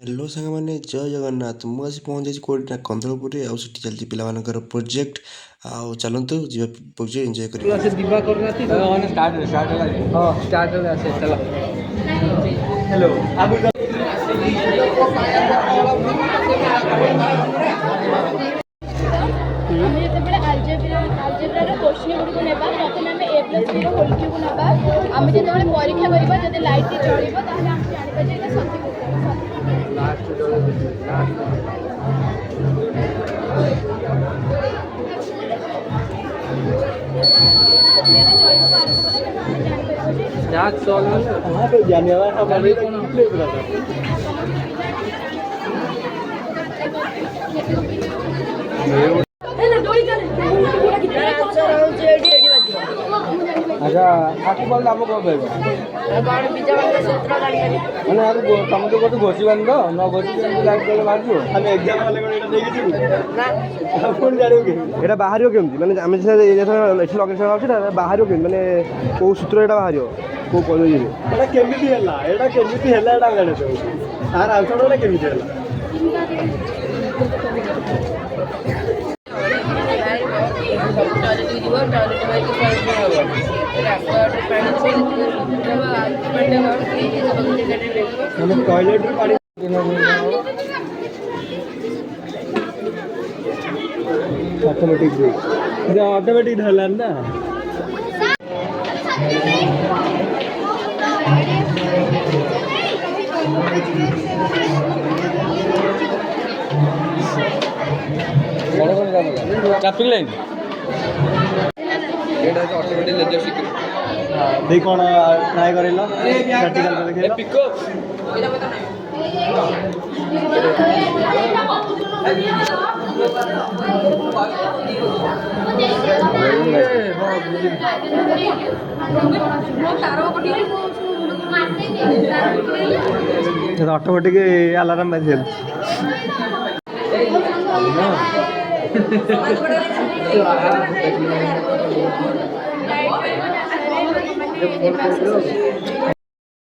Hello सांग मैंने जय जगन्नाथ मुझे पहुँच जाइए कोटा कंदलपुर चलती पिलाମାନଙ୍କର प्रोजेक्ट आउ चलतु जी प्रोजेक्ट एंजॉय करिए से दिवा करना थी स्टार्ट हो से चलो हेलो ଆମେ ଯେତେବେଳେ ଆଲଜେବ୍ରାର କୋଶ୍ଚିନ୍ ଗୁଡ଼ିକୁ ନେବା ପ୍ରଥମେ ଆମେ a + b ର ହୋଲ୍ କ୍ୟୁବ୍ ନେବା। ଆମେ ଯେତେବେଳେ ପରୀକ୍ଷା କରିବା ଯଦି ଲାଇଟ୍ଟି ଜଳିବ ତାହେଲେ ଆମେ ଜାଣିବା ଯେ ଏଇଟା ସଠିକ୍ ଉତ୍ତର। अच्छा आखि बोल नाम कौन पाइब मैंने तुम तो कौन घोषिबानी तो न घोषि लाइट कले मार एग्जाम এটা বাহারিও কেমতি মানে আমি এটি লোকেশন আছে না বাহারিও কেমতি মানে কেউ সূত্র এটা বাহারিও কেউ পদ্ধতি এটা কেমিতি হেলা এটা জানে তো আর আনসার এটা কেমিতি হেলা टॉयलेट पानी ऑटोमेटिक ब्रेक ऑटोमेटिक धरला ना ट्रैफिक लाइन एटा तो ऑटोमेटिक लेजर सिक्योर देख कोन ट्राई करेला प्रैक्टिकल कर देखेला पिकअप एटा बता नहीं ऑटोमेटिक अलार्म बजेल